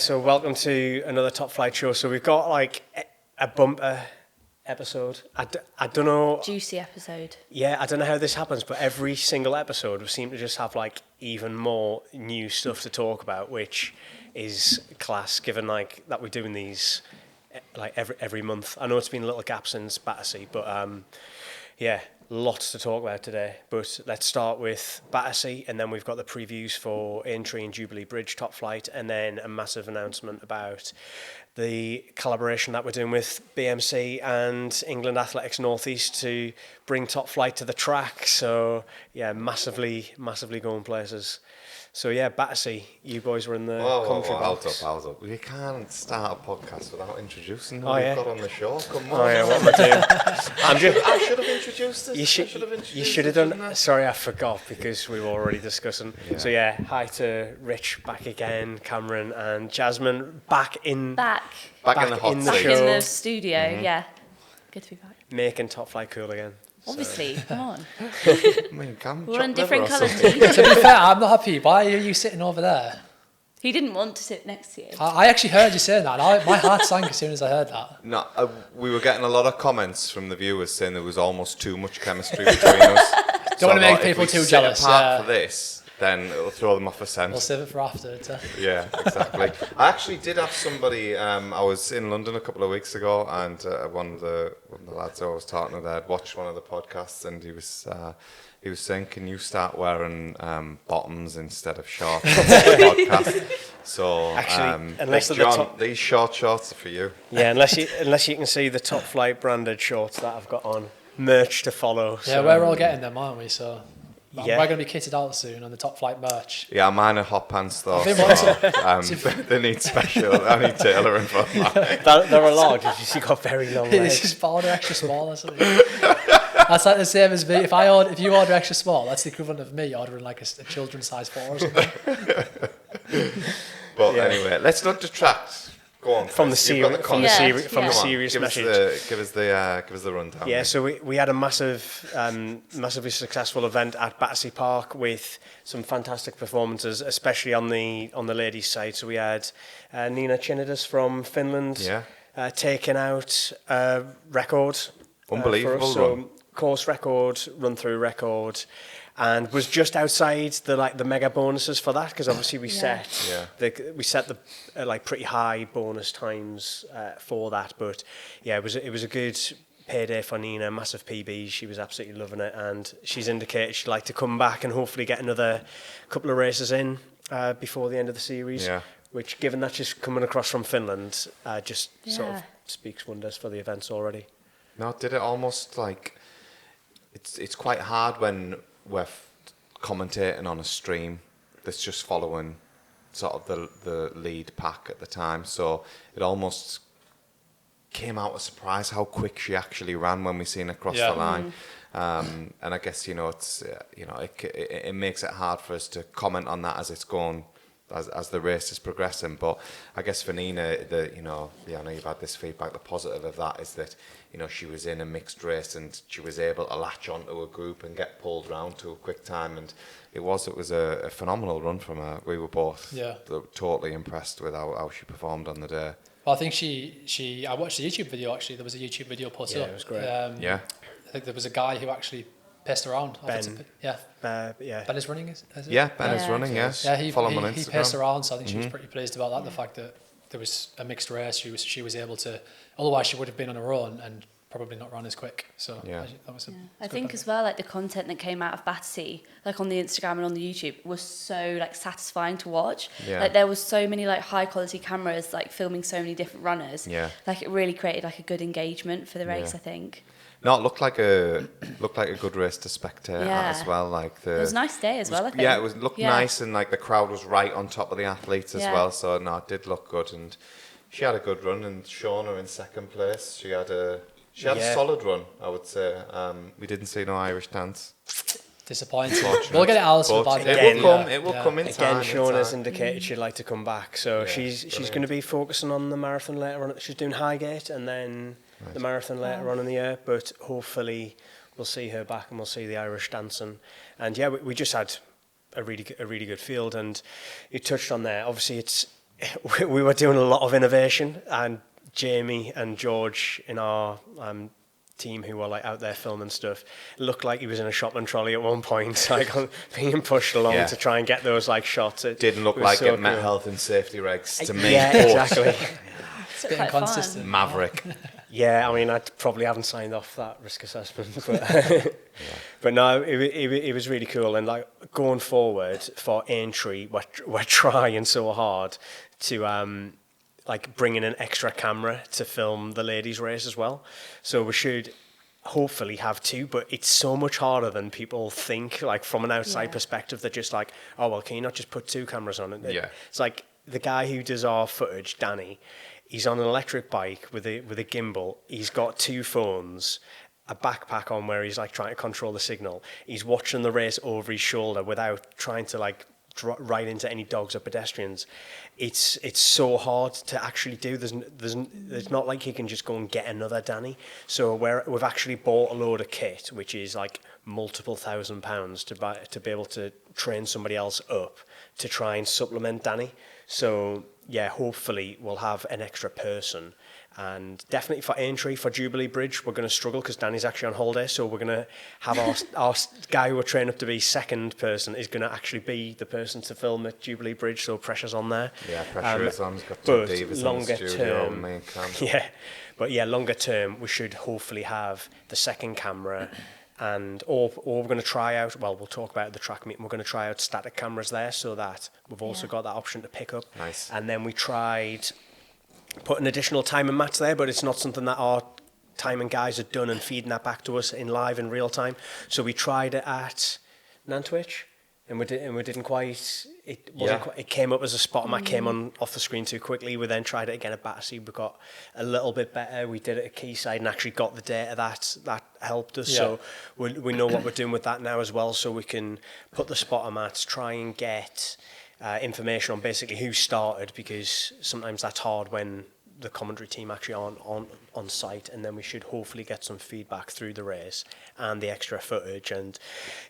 so welcome to another Top Flight show. So we've got like a bumper episode. I don't know. Juicy episode. Yeah, I don't know how this happens, but every single episode we seem to just have like even more new stuff to talk about, which is class, given like that we're doing these like every month. I know it's been a little gap since Battersea, but yeah, lots to talk about today. But let's start with Battersea, and then we've got the previews for Aintree and Jubilee Bridge Top Flight, and then a massive announcement about the collaboration that we're doing with BMC and England Athletics Northeast to bring Top Flight to the track. So yeah, massively going places. So yeah, Battersea, you boys were in the commentary box. Hold up. We can't start a podcast without introducing who we've got on the show. Come on. Oh yeah, what am I doing? I should have introduced this. You should have done. Sorry, I forgot because we were already discussing. Yeah. So yeah, hi to Rich back again, Cameron and Jasmine back in the studio. Mm-hmm. Yeah, good to be back. Making Top Flight cool again. Obviously, come on. We're in different colours. To be fair, I'm not happy. Why are you sitting over there? He didn't want to sit next to you. I actually heard you saying that. And my heart sank as soon as I heard that. No, we were getting a lot of comments from the viewers saying there was almost too much chemistry between us. Don't want to make people too jealous. For this, then it'll throw them off a scent. We'll save it for after. Yeah, exactly. I actually did have somebody. I was in London a couple of weeks ago, and one of the lads I was talking to there had watched one of the podcasts, and he was saying, "Can you start wearing bottoms instead of shorts on the podcast?" So actually, unless John, these short shorts are for you. Yeah, unless you can see the Top Flight branded shorts that I've got on, merch to follow. Yeah, we're all getting them, aren't we? So. Yeah. We're going to be kitted out soon on the Top Flight merch. Yeah, mine are hot pants though. So, they need special. I need tailoring for them. They're a large. You got very long legs. It's just order extra small or something. That's like the same as me. If you order extra small, that's the equivalent of me ordering like a children's size 4 or something. But anyway, let's not detract. Go on, from the serious message. Give us the rundown. Yeah, so we had a massively successful event at Battersea Park with some fantastic performances, especially on the ladies' side. So we had Nina Chinidis from Finland taking out a record, unbelievable run. Course record, RunThrough record. And was just outside the mega bonuses for that, because obviously we set the pretty high bonus times for that. But yeah, it was a good payday for Nina, massive PB. She was absolutely loving it, and she's indicated she'd like to come back and hopefully get another couple of races in before the end of the series. Yeah. Which, given that she's coming across from Finland, sort of speaks wonders for the events already. No, did it almost like it's quite hard when we're commentating on a stream that's just following sort of the lead pack at the time, so it almost came out a surprise how quick she actually ran when we seen her cross the line. And I guess it's it makes it hard for us to comment on that as it's going as the race is progressing. But I guess for Nina, I know you've had this feedback. The positive of that is that she was in a mixed race and she was able to latch onto a group and get pulled round to a quick time, and it was a phenomenal run from her. We were both totally impressed with how she performed on the day. Well, I think I watched the YouTube video actually. There was a YouTube video put up. Yeah, it was great. I think there was a guy who actually pissed around. Ben. Ben is running, is it? Yeah, Ben is running, yes. Yeah, he Follow him on Instagram. He pissed around, so I think she was pretty pleased about that. The fact that there was a mixed race, she was able to. Otherwise, she would have been on her own and probably not run as quick. So that was I think as well, like the content that came out of Battersea, like on the Instagram and on the YouTube, was so like satisfying to watch. Yeah. Like there was so many like high quality cameras like filming so many different runners. Yeah. Like it really created like a good engagement for the race, I think. No, it looked like a good race to spectate as well. It was a nice day as well, I think. Yeah, it looked nice, and like the crowd was right on top of the athletes as well. So no, it did look good, and she had a good run. And Shauna in second place. She had a solid run, I would say. We didn't see no Irish dance. Disappointing. We'll get it out. It will come in time. Again, Shauna's indicated she'd like to come back, so she's going to be focusing on the marathon later on. She's doing Highgate and then the marathon later on in the year, but hopefully we'll see her back and we'll see the Irish dancing. And yeah, we just had a really good field, and you touched on there. Obviously, we were doing a lot of innovation, and Jamie and George in our team who were like out there filming stuff looked like he was in a shopping trolley at one point, like being pushed along to try and get those like shots. It didn't look like it met health and safety regs to me. Yeah, exactly. It's Bit quite inconsistent. fun. Maverick. Yeah, I mean, I probably haven't signed off that risk assessment, but but no, it was really cool. And like going forward for Aintree, we're trying so hard to like bring in an extra camera to film the ladies' race as well. So we should hopefully have two, but it's so much harder than people think. Like from an outside perspective, they're just like, oh well, can you not just put two cameras on it? Yeah. It's like the guy who does our footage, Danny. He's on an electric bike with a gimbal. He's got two phones, a backpack on where he's like trying to control the signal. He's watching the race over his shoulder without trying to like right into any dogs or pedestrians. It's so hard to actually do. There's not like he can just go and get another Danny. So we've actually bought a load of kit, which is like multiple £1,000s to be able to train somebody else up to try and supplement Danny. So yeah, hopefully we'll have an extra person. And definitely for Aintree, for Jubilee Bridge, we're going to struggle because Danny's actually on holiday. So we're going to have our guy who we're training up to be second person is going to actually be the person to film at Jubilee Bridge. So pressure's on there. Yeah, pressure is on. He's got two divas on the studio. Main cam. Yeah, but yeah, longer term, we should hopefully have the second camera. And or we're going to try out, well, we'll talk about the track meeting, we're going to try out static cameras there so that we've also got that option to pick up. Nice. And then we tried putting additional timing mats there, but it's not something that our timing guys had done and feeding that back to us in live in real time. So we tried it at Nantwich, and we didn't quite. It wasn't. Quite, it came up as a spot mat came on off the screen too quickly. We then tried it again at Battersea. We got a little bit better. We did it at Quayside and actually got the data that helped us. Yeah. So we know what we're doing with that now as well. So we can put the spotter mats, try and get information on basically who started, because sometimes that's hard when the commentary team actually aren't on site, and then we should hopefully get some feedback through the race and the extra footage. And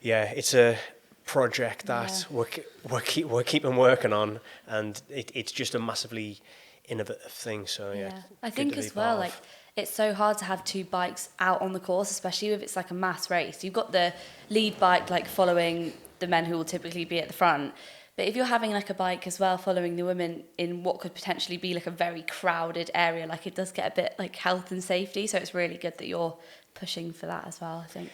yeah, it's a project that we're keeping working on, and it's just a massively innovative thing. So yeah, I think as well, like it's so hard to have two bikes out on the course, especially if it's like a mass race. You've got the lead bike like following the men who will typically be at the front, but if you're having like a bike as well following the women in what could potentially be like a very crowded area, like it does get a bit like health and safety. So it's really good that you're pushing for that as well, I think.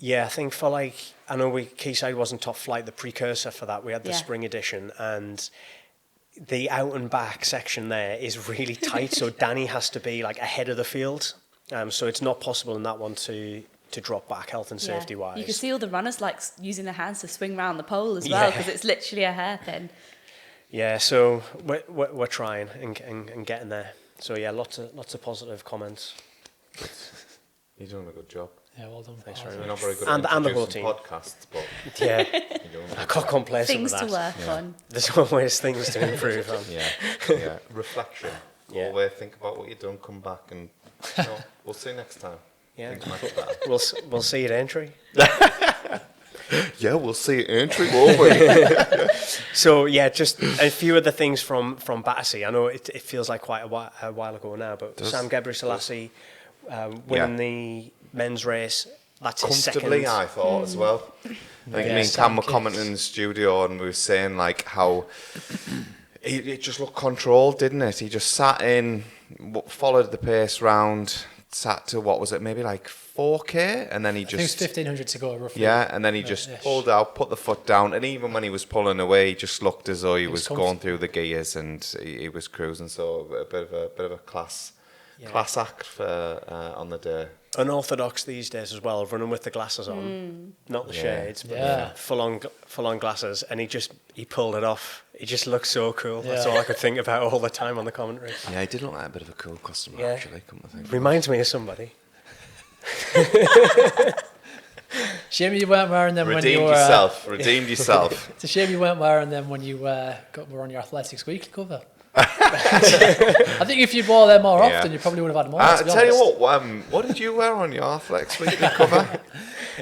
Yeah, I think for like, I know Quayside wasn't top flight, the precursor for that, we had the spring edition, and the out and back section there is really tight, so Danny has to be like ahead of the field, so it's not possible in that one to drop back health and safety wise. You can see all the runners like using their hands to swing round the pole as well, because it's literally a hairpin. Yeah, so we're trying and getting there. So yeah, lots of positive comments. You're doing a good job. Yeah, well done. Thanks very much. You're not very good and at the whole team. Podcasts, but yeah, I can't complain. Things to work on. There's always things to improve on. Yeah. Reflection. Always think about what you've done. Come back and we'll see you next time. Yeah, we'll see you at Aintree. Yeah, we'll see you at Aintree, won't we? So yeah, just a few of the things from Battersea. I know it feels like quite a while ago now, but Sam Gebrselassie winning the men's race. That's his comfortably, second. I thought as well. I think me and Cam were commenting in the studio, and we were saying like how it just looked controlled, didn't it? He just sat in, followed the pace round, sat to what was it, maybe like 4K, and then he just. I think it was 1,500 to go roughly. Yeah, and then he just pulled out, put the foot down, and even when he was pulling away, he just looked as though he was going through the gears, and he was cruising. So a bit of a class act for on the day. Unorthodox these days as well, running with the glasses on, not the shades, but full on glasses, and he pulled it off. He just looked so cool. That's all I could think about all the time on the commentary. Yeah, he did look like a bit of a cool customer actually. Come to think. Reminds me of somebody. Shame you weren't wearing them when you were... Redeemed yourself. It's a shame you weren't wearing them when you were on your Athletics Weekly cover. I think if you'd wore them more often, you probably would have had more. I'll tell you what did you wear on your Athletics Weekly cover?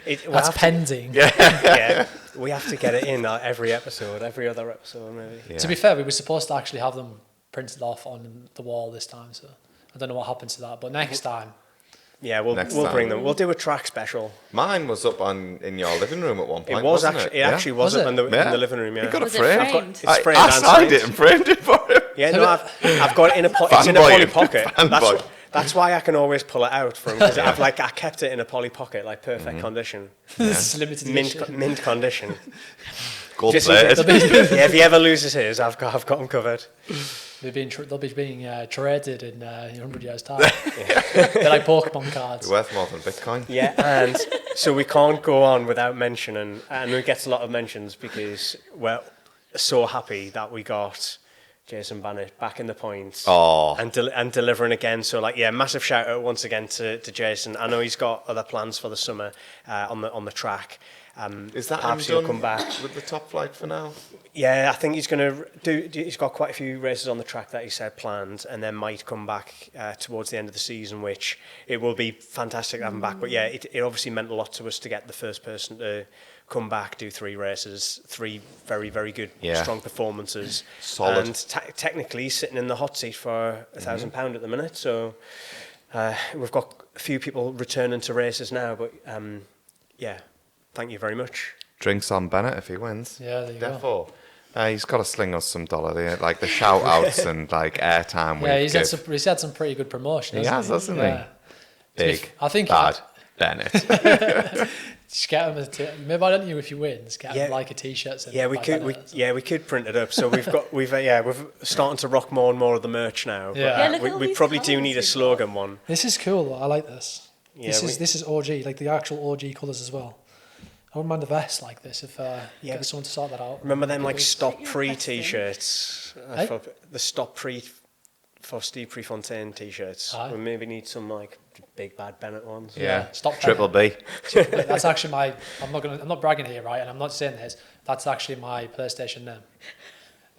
That's pending. Yeah. We have to get it in every episode, every other episode, maybe. Yeah. To be fair, we were supposed to actually have them printed off on the wall this time, so I don't know what happened to that. But next time. Yeah, we'll bring them. We'll do a track special. Mine was up in your living room at one point. It actually was up in the living room. Yeah, you got was it framed. It framed? I signed it and framed it for him. Yeah, no, I've got it in a it's in a Polly pocket. That's why I can always pull it out from because I kept it in a Polly pocket, like perfect condition. It's limited mint condition. Gold plated. Yeah, if he ever loses his, I've got him covered. They'll be being traded in 100 years' time. They're like Pokemon cards. They're worth more than Bitcoin. Yeah, and so we can't go on without mentioning, and it gets a lot of mentions because we're so happy that we got Jason Bannett back in the points and delivering again. So massive shout out once again to Jason. I know he's got other plans for the summer on the track. Is that perhaps he'll come back with the top flight for now? Yeah, I think he's going to he's got quite a few races on the track that he said planned, and then might come back towards the end of the season, which it will be fantastic to have him back. But yeah, it obviously meant a lot to us to get the first person to come back, do 3 races, 3 very, very good, strong performances. Solid. And technically he's sitting in the hot seat for £1,000 at the minute. So we've got a few people returning to races now, but thank you very much. Drinks on Bennett if he wins. Yeah, there you go. He's got to sling us some dollar there, like the shout outs and airtime. Yeah, he's had some pretty good promotion. He has, hasn't he? Big, I think bad Bennett. Just get him maybe I don't know if you win. Just get him a t-shirt. We could print it up. So we're starting to rock more and more of the merch now. Yeah, we probably do need a slogan one. This is cool. I like this. This is OG, like the actual OG colours as well. I wouldn't mind a vest like this if get someone to sort that out. Remember them Stop Pre t-shirts? The Stop Pre for Steve Prefontaine t-shirts. We maybe need some big bad Bennett ones. Yeah, Stop Triple B. That's actually I'm not bragging here, right? And I'm not saying this. That's actually my PlayStation name.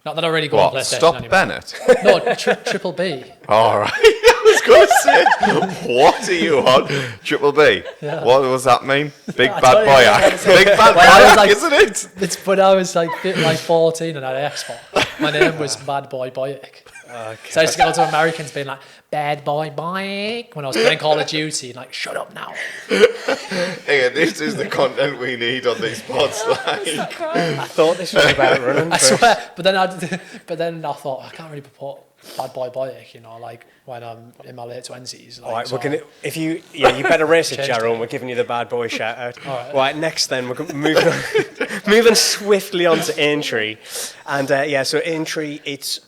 Not that I really go on PlayStation Stop anymore. Bennett? No, Triple B. All right. I was going to say, what are you on? Triple B? Yeah. What does that mean? Big bad boy act. Big bad boy act, isn't it? It's when I was like 14 and I had an Xbox. My name was Bad Boy Boyic. Okay. So I used to go to Americans being like, Bad Boy Boyic, when I was playing Call of Duty, and shut up now. Hey, this is the content we need on these pods. I thought this was about running. I swear, but then I thought, I can't really put Bad Boy Boyic, when I'm in my late 20s. All right, you better race it, Jarrell. We're giving you the bad boy shout out. All right, next then we're moving swiftly on to Aintree, and so Aintree, it's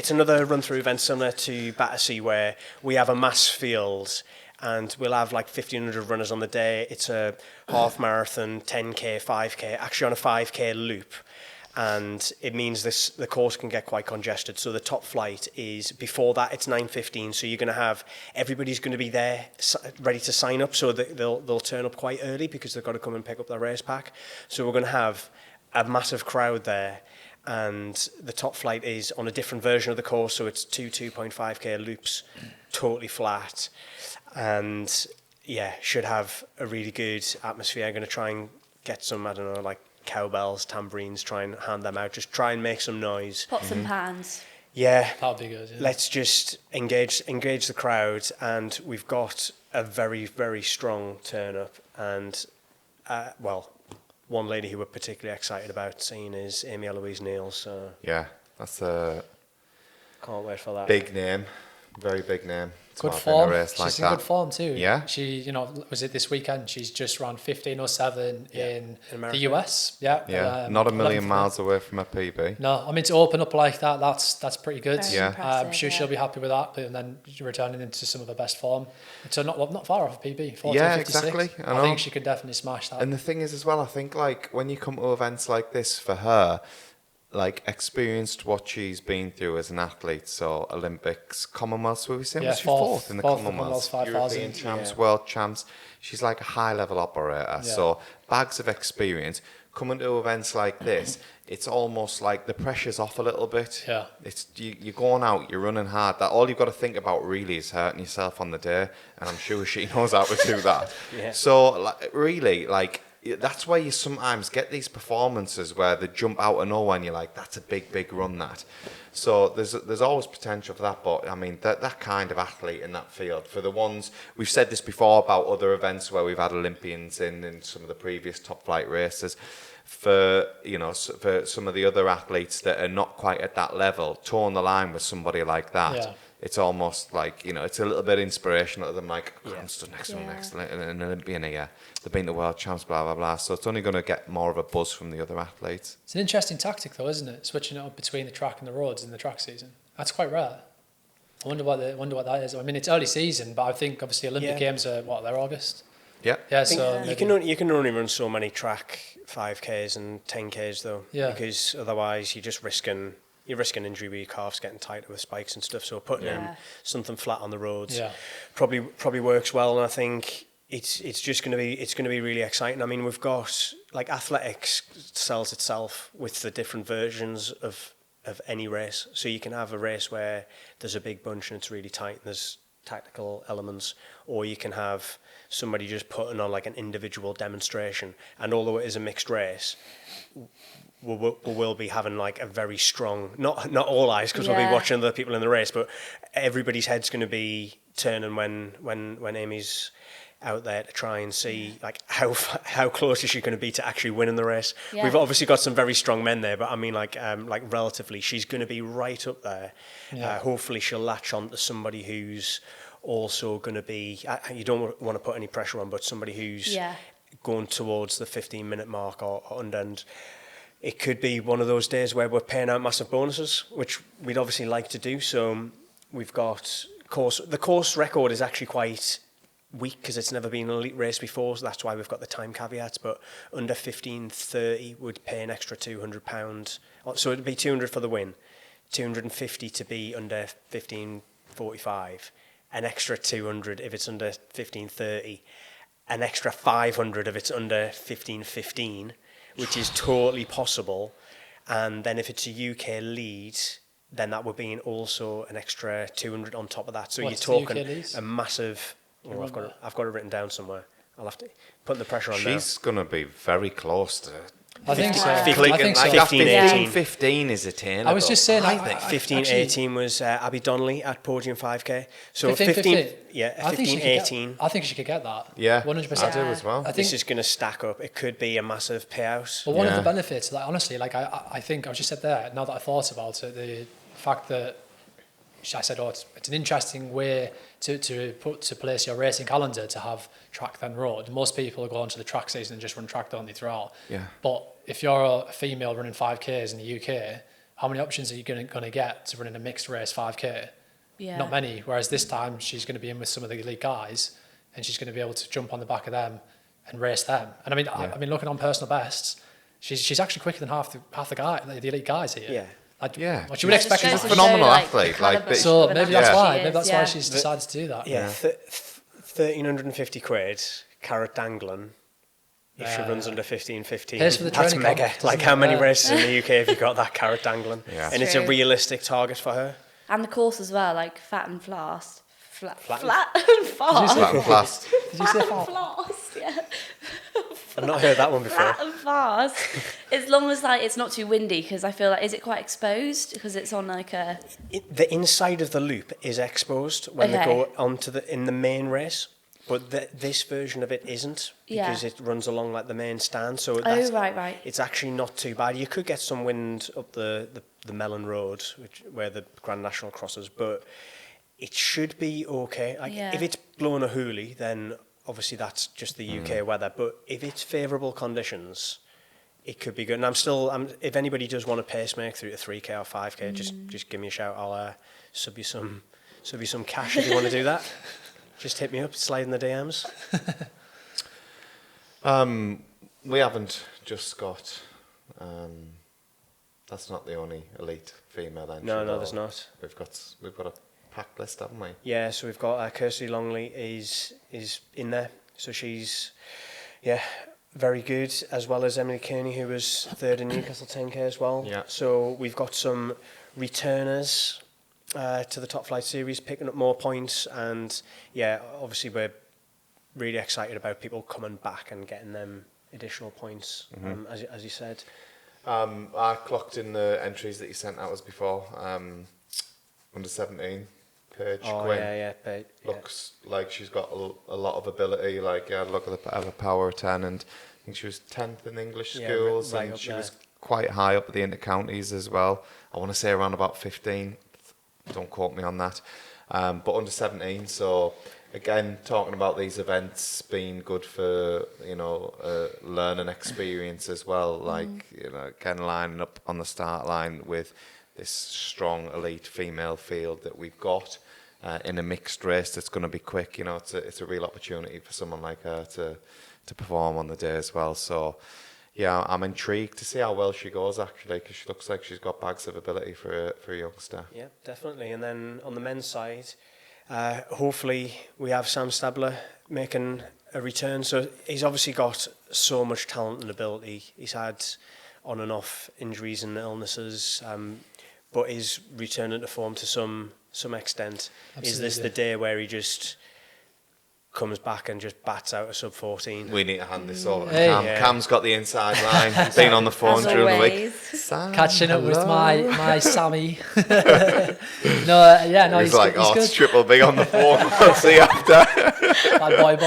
another run-through event similar to Battersea where we have a mass field and we'll have 1,500 runners on the day. It's a half marathon, 10k, 5k, actually on a 5k loop. And it means the course can get quite congested. So the top flight is, before that, it's 9:15. So you're going to have, everybody's going to be there ready to sign up. So they'll turn up quite early because they've got to come and pick up their race pack. So we're going to have a massive crowd there. And the top flight is on a different version of the course, so it's 2.5k loops, totally flat, and should have a really good atmosphere. I'm going to try and get some, cowbells, tambourines, try and hand them out, just try and make some noise. Pots and pans. Yeah, that'll be good. Yeah. Let's just engage the crowd, and we've got a very, very strong turn up, and one lady who we're particularly excited about seeing is Amy Eloise Neal. So yeah, that's a can't wait for that. Big name, very big name. Good form. She's in good form too. Yeah. She, was it this weekend? She's just ran 15:07 in the US. Yeah. Yeah. Not a million miles away from her PB. No, I mean to open up like that, that's pretty good. Very impressive, I'm sure she'll be happy with that. And then returning into some of her best form. So not far off PB. 14:56. Yeah, exactly. I think she could definitely smash that. And the thing is as well, I think when you come to events like this for her, experienced what she's been through as an athlete, so Olympics, Commonwealths, was she fourth in the Commonwealths, European champs, world champs. She's a high level operator, so bags of experience. Coming to events like this, it's almost like the pressure's off a little bit. Yeah, it's you're going out, you're running hard. That all you've got to think about really is hurting yourself on the day, and I'm sure she knows how to do that. Yeah. So really, that's where you sometimes get these performances where they jump out of nowhere and you're like, that's a big run, that. So there's always potential for that, but I mean, that kind of athlete in that field, for the ones, we've said this before about other events where we've had Olympians in some of the previous top flight races, for some of the other athletes that are not quite at that level, toeing the line with somebody like that, it's almost like, it's a little bit inspirational to them, like, I'm stood next to an Olympian here, they've been the world champs, blah, blah, blah. So it's only going to get more of a buzz from the other athletes. It's an interesting tactic though, isn't it? Switching it up between the track and the roads in the track season. That's quite rare. I wonder what that is. I mean, it's early season, but I think obviously Olympic Games are, they're August? Yeah. Yeah, so you can only run so many track 5Ks and 10Ks though, because otherwise you're risking injury with your calves getting tighter with spikes and stuff. So putting in something flat on the roads probably works well, and I think it's going to be really exciting. I mean, we've got, like, athletics sells itself with the different versions of any race. So you can have a race where there's a big bunch and it's really tight and there's tactical elements, or you can have somebody just putting on like an individual demonstration, and although it is a mixed race, we'll be having like a very strong, not all eyes, because we'll be watching other people in the race, but everybody's head's going to be turning when Amy's out there to try and see like how close is she going to be to actually winning the race. We've obviously got some very strong men there, but I mean like relatively she's going to be right up there. Hopefully she'll latch on to somebody who's also going to be, you don't want to put any pressure on, but somebody who's going towards the 15-minute mark or under, and it could be one of those days where we're paying out massive bonuses, which we'd obviously like to do. So we've got the course record is actually quite weak because it's never been an elite race before, so that's why we've got the time caveats. But under 15:30 would pay an extra £200, so it'd be 200 for the win, 250 to be under 15:45, an extra 200 if it's under 15:30, an extra 500 if it's under 15:15, which is totally possible. And then if it's a UK lead, then that would be also an extra 200 on top of that. So you're talking a massive. Oh, I've got it written down somewhere. I'll have to put the pressure on. She's going to be very close to. I think so. I think 15-18. 15 is attainable. I was just saying, I think 15-18 was Abby Donnelly at Podium 5K. So 15-18. 15-18. I think she could get that. Yeah, 100%. I do as well. I think this is going to stack up. It could be a massive payout. But one of the benefits, like honestly, like I think I just said there. Now that I thought about it, the fact that I said, it's an interesting way to place your racing calendar, to have track then road. Most people go onto the track season and just run track, don't they, throughout? Yeah. But if you're a female running 5Ks in the UK, how many options are you going to get to run in a mixed race 5K? Yeah. Not many. Whereas this time she's going to be in with some of the elite guys, and she's going to be able to jump on the back of them and race them. And I mean, I mean, looking on personal bests, she's actually quicker than half the guy, the elite guys here. Yeah. What you would expect. She's a phenomenal athlete. So maybe that's why. Maybe that's why she's decided to do that. Yeah, 1,350 quid, carrot dangling. If she runs under 15-15, that's mega. Like, how many races in the UK have you got that carrot dangling? Yeah. And it's a realistic target for her. And the course as well, like fat and fast. Flat and fast. Flat and fast. Did you say fast? Fast, yeah. I've not heard that one before. Flat and fast. As long as like it's not too windy, because I feel like, is it quite exposed? Because it's on like a. The inside of the loop is exposed when they go onto in the main race, but this version of it isn't, because it runs along like the main stand. So right. It's actually not too bad. You could get some wind up the Mellon Road, where the Grand National crosses, but it should be okay. Like if it's blowing a hoolie, then obviously that's just the UK weather. But if it's favourable conditions, it could be good. And if anybody does want a pacemaker through to 3K or 5K, just give me a shout. I'll sub you some cash if you want to do that. Just hit me up, slide in the DMs. We haven't just got. That's not the only elite female entry. No, there's not. We've got a packed list, haven't we? Yeah, so we've got Kirsty Longley is in there. So she's very good, as well as Emily Kearney, who was third in Newcastle 10K as well. Yeah. So we've got some returners to the Top Flight Series, picking up more points, and obviously we're really excited about people coming back and getting them additional points, as you said. I clocked in the entries that you sent out as before. Under 17, Paige Quinn. Looks like she's got a lot of ability. Like, look at her power of 10, and I think she was 10th in English schools, right and she there. was quite high up at the inter-counties as well. I want to say around about 15. Don't quote me on that. But under 17, so again, talking about these events being good for, learning experience as well. Like, again, lining up on the start line with this strong elite female field that we've got in a mixed race that's going to be quick. It's a real opportunity for someone like her to perform on the day as well. So, yeah, I'm intrigued to see how well she goes, actually, because she looks like she's got bags of ability for a youngster. Yeah, definitely. And then on the men's side, hopefully we have Sam Stabler making a return. So he's obviously got so much talent and ability. He's had on and off injuries and illnesses, but is returning to form to some extent. Absolutely. Is this the day where he just comes back and just bats out a sub-14? We need to hand this over to Cam. Cam's got the inside line. He's been on the phone during the week. Sam, catching up with my Sammy. He's like, he's good. It's triple B on the phone. I'll see you after. Bye.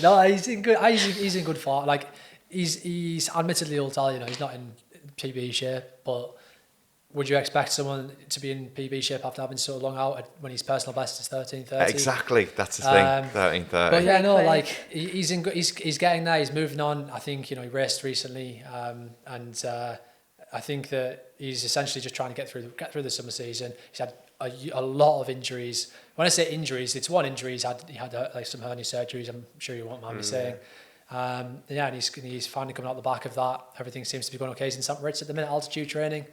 No, he's in good. He's in good form. Like, he's admittedly old, he's not in PB shape, but would you expect someone to be in PB shape after having so long out when his personal best is 13:30? Exactly, that's the thing. 13:30. But yeah, no, like he's in. He's getting there. He's moving on. I think he raced recently, and I think that he's essentially just trying to get through the summer season. He's had a lot of injuries. When I say injuries, it's one injury. He had like some hernia surgeries. I'm sure you won't mind me saying. And he's finally coming out the back of that. Everything seems to be going okay. He's in St. Moritz at the minute, altitude training.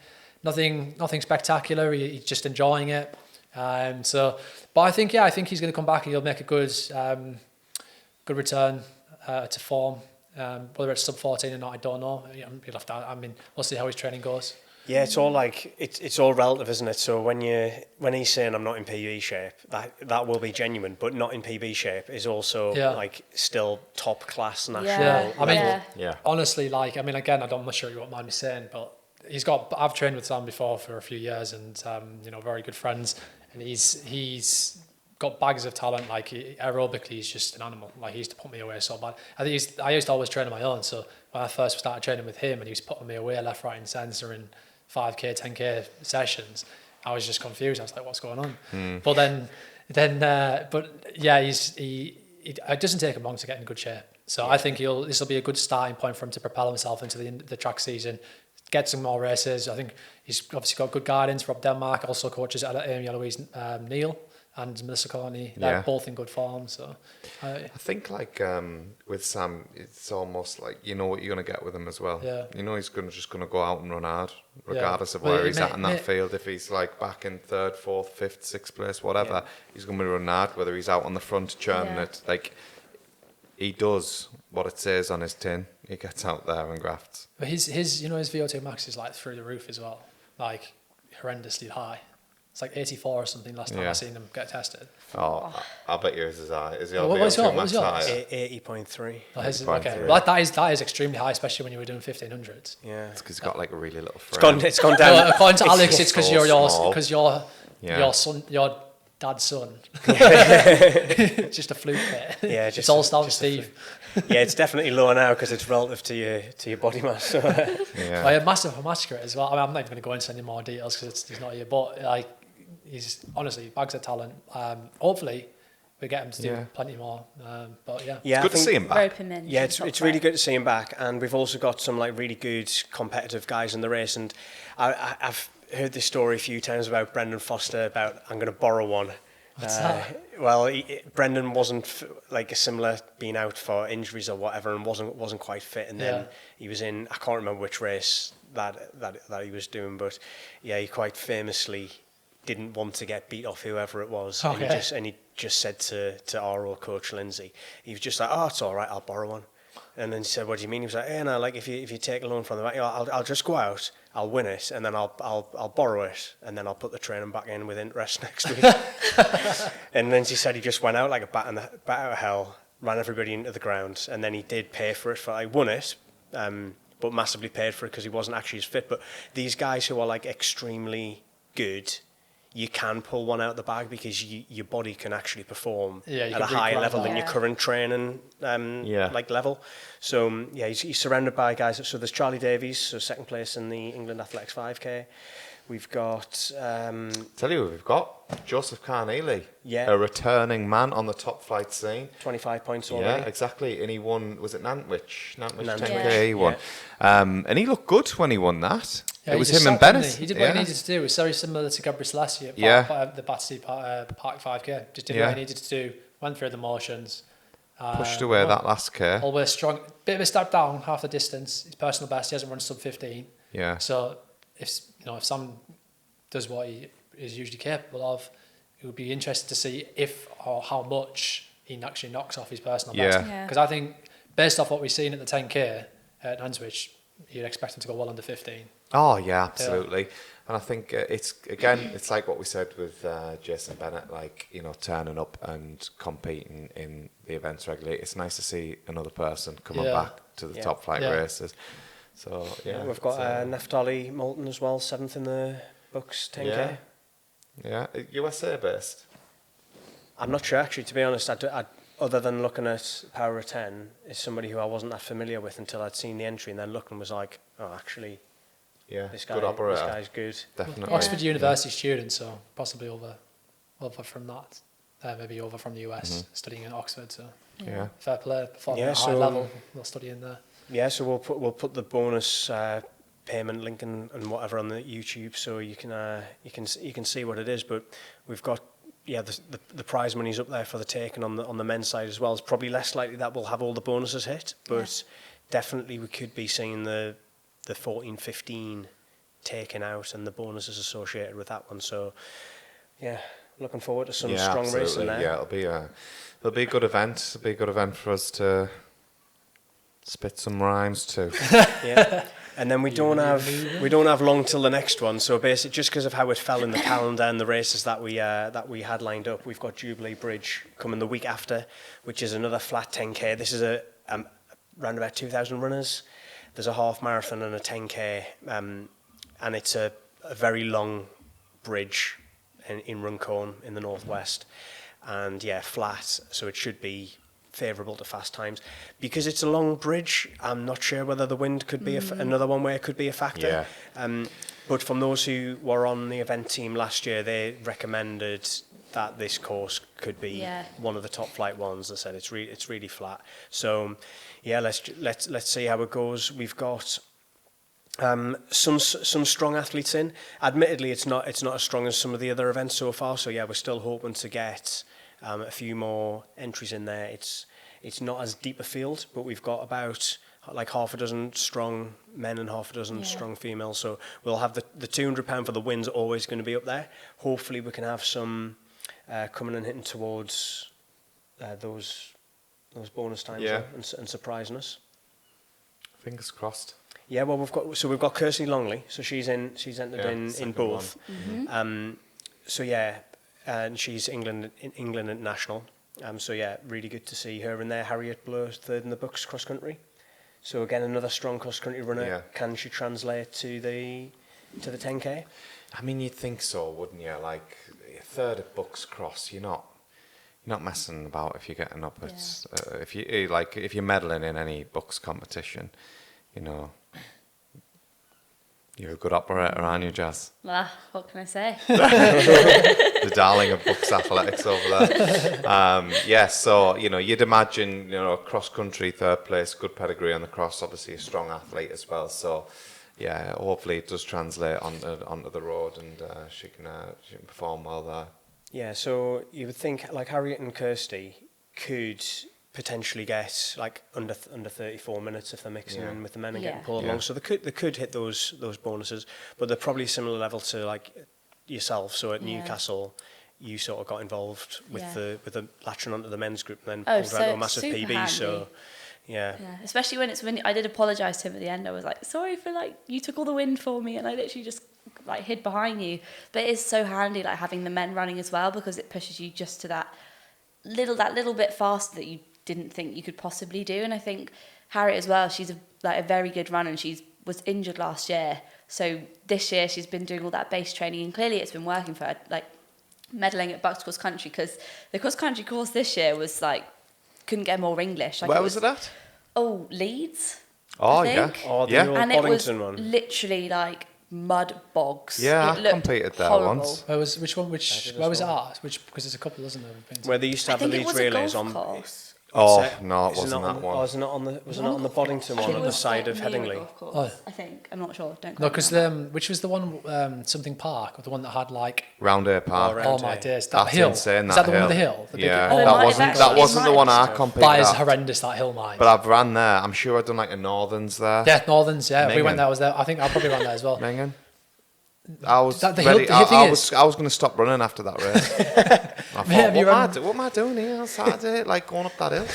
Nothing spectacular. He's just enjoying it. But I think he's going to come back and he'll make a good return to form. Whether it's sub-14 or not, I don't know. We'll see how his training goes. Yeah, it's all like it's all relative, isn't it? So when he's saying I'm not in PB shape, that will be genuine, but not in PB shape is also like still top class national. Honestly, again, I'm not sure you won't mind me saying, but I've trained with Sam before for a few years, and very good friends, and he's got bags of talent. Like aerobically, he's just an animal. Like he used to put me away so bad. I used to always train on my own. So when I first started training with him, and he was putting me away left, right, and centre in 5K, 10K sessions, I was just confused. I was like, what's going on? But it doesn't take him long to get in good shape. So I think this will be a good starting point for him to propel himself into the track season. Get some more races. I think he's obviously got good guidance. Rob Denmark also coaches Amy Eloise Neal and Melissa Corney. They're both in good form. So I think with Sam, it's almost like you know what you're going to get with him as well. Yeah. He's just going to go out and run hard, regardless of where he's at in that field. If he's like back in 3rd, 4th, 5th, 6th place, whatever, he's going to be running hard. Whether he's out on the front churning it, like he does what it says on his tin. He gets out there and grafts. But his VO2 max is like through the roof as well, like horrendously high. It's like 84 or something last time I seen him get tested. Oh, I bet yours is high. Is your VO2 max high? 80.3. Okay, well, that is extremely high, especially when you were doing 1500s. Yeah, it's because he's got like a really little frame. It's gone down. Well, according to Alex, it's because your dad's son. Just a fluke bit. Yeah, it's all down Steve. Yeah, it's definitely lower now because it's relative to your body mass. I had massive hematocrit as well. I'm not even going to go into any more details because he's not here. But he's honestly bags of talent. Hopefully, we get him to do plenty more. But yeah, it's good to see him back. Yeah, it's really good to see him back, and we've also got some like really good competitive guys in the race. And I've heard this story a few times about Brendan Foster. About I'm going to borrow one. What's that? Well, Brendan wasn't like a similar being out for injuries or whatever, and wasn't quite fit. And then he was in, I can't remember which race that he was doing, but yeah, he quite famously didn't want to get beat off whoever it was. Okay. And he just said to our old coach Lindsay, he was just like, "Oh, it's all right, I'll borrow one." And then he said, "What do you mean?" He was like, "Hey, no, like if you take a loan from the back, I'll just go out, I'll win it, and then I'll borrow it, and then I'll put the training back in with interest next week." And then she said he just went out like a bat out of hell, ran everybody into the ground, and then he did pay for it. I won it, but massively paid for it because he wasn't actually as fit. But these guys who are like extremely good, you can pull one out of the bag because your body can actually perform at a higher level than your current training like level. So he's surrounded by guys. So there's Charlie Davies, so second place in the England Athletics 5K. We've got... Tell you who we've got. Joseph Carnegie. Yeah. A returning man on the top flight scene. 25 points already. Yeah, exactly. And he won, was it Nantwich? Nantwich Nantwich. 10K he won. Yeah. And he looked good when he won that. Yeah, it was him and Bennett. He did what he needed to do. It was very similar to Gabriel last year. The Battersea Park 5K. Just did what he needed to do. Went through the motions. Pushed away that last K. Always strong. Bit of a step down, half the distance. His personal best, he hasn't run sub 15. Yeah. So if Sam does what he is usually capable of, it would be interesting to see if or how much he actually knocks off his personal best. Because I think, based off what we've seen at the 10K at Nantwich, you'd expect him to go well under 15. Oh, yeah, absolutely. And I think it's like what we said with Jason Bennett, like, turning up and competing in the events regularly. It's nice to see another person coming back to the top flight races. So, We've got Naftali Moulton as well, 7th in the Bucks 10K. Yeah, USA based. I'm not sure, actually, to be honest. I other than looking at Power of 10, is somebody who I wasn't that familiar with until I'd seen the entry, and then looking was like, oh, actually, this guy's good. Definitely. Oxford University student, so possibly over from that. Maybe over from the US, studying at Oxford. So fair play, performing at a high level, they'll study in there. Yeah, so we'll put the bonus payment link and whatever on the YouTube, so you can see what it is. But we've got the prize money's up there for the taking on the men's side as well. It's probably less likely that we'll have all the bonuses hit, but definitely we could be seeing the 14-15 taken out and the bonuses associated with that one. So looking forward to some strong racing there. Yeah, it'll be a good event. It'll be a good event for us to spit some rhymes to. And then we don't have long till the next one. So basically, just because of how it fell in the calendar and the races that we had lined up, we've got Jubilee Bridge coming the week after, which is another flat 10K. This is around about 2,000 runners. There's a half marathon and a 10K, and it's a very long bridge in Runcorn in the northwest, and flat. So it should be favourable to fast times. Because it's a long bridge, I'm not sure whether the wind could be another one where it could be a factor. But from those who were on the event team last year, they recommended that this course could be one of the top flight ones. They said it's really flat. So let's see how it goes. We've got some strong athletes in. Admittedly, it's not as strong as some of the other events so far. So we're still hoping to get a few more entries in there. It's not as deep a field, but we've got about like half a dozen strong men and half a dozen strong females. So we'll have the £200 for the wins always going to be up there. Hopefully we can have some coming and hitting towards those bonus times and surprising us. Fingers crossed. Yeah, well we've got Kirsty Longley, so she's entered in both. And she's England international. Really good to see her in there. Harriet Blow, third in the Bucks cross country. So again, another strong cross country runner. Yeah. Can she translate to the 10K? I mean, you'd think so, wouldn't you? Like third at Bucks cross, you're not messing about if you're getting up at if you're medaling in any Bucks competition, You're a good operator, aren't you, Jazz? What can I say? The darling of Bucks athletics over there. So, you'd imagine, cross-country, third place, good pedigree on the cross, obviously a strong athlete as well. So, hopefully it does translate onto the road and she can perform well there. Yeah, so you would think, like, Harriet and Kirsty could potentially get like under 34 minutes if they're mixing in with the men and getting pulled along. So they could hit those bonuses, but they're probably similar level to like yourself. So at Newcastle, you sort of got involved with the latching onto the men's group and then pulled out a massive PB. Handy. So especially when I did apologise to him at the end. I was like, sorry for you took all the wind for me, and I literally just hid behind you. But it is so handy having the men running as well, because it pushes you just to that little bit faster that you didn't think you could possibly do. And I think Harriet as well, she's a very good runner, and was injured last year. So this year she's been doing all that base training, and clearly it's been working for her, like medaling at Bucks Cross Country, because the cross country course this year was like, couldn't get more English. Like, Where was it at? Oh, Leeds. Oh, I yeah. think. Oh, the old And it was Boddington one. literally like mud bogs. Yeah, It I competed there horrible. once. Where was which one? Where was it at? Because there's a couple, isn't there? We've been to? Where they used to have the I think it Leeds was a relays golf on. course. Oh, Is no, it is wasn't that one. Oh, was it not on the Boddington I one think on it the was side like of near a Headingley? golf course, Oh. I think. I'm not sure. Don't No, quote me because on that. which was the one, something park, or the one that had like, Round Air Park. Round oh my Air. days, that That's hill. insane, Is that that the one hill. with the hill? The big- Yeah, Oh, it that might- wasn't it that wasn't the might one I have. competed That is at. horrendous, that hill, mine. But I've ran there. I'm sure I've done like a Northerns there. Yeah, Northerns, yeah. We Minging. went there, I was there. I think I probably ran there as well. Minging. I was That- the hill- ready. the thing I is- was going to stop running after that race. I thought, have you what am I doing here on Saturday? Like going up that hill?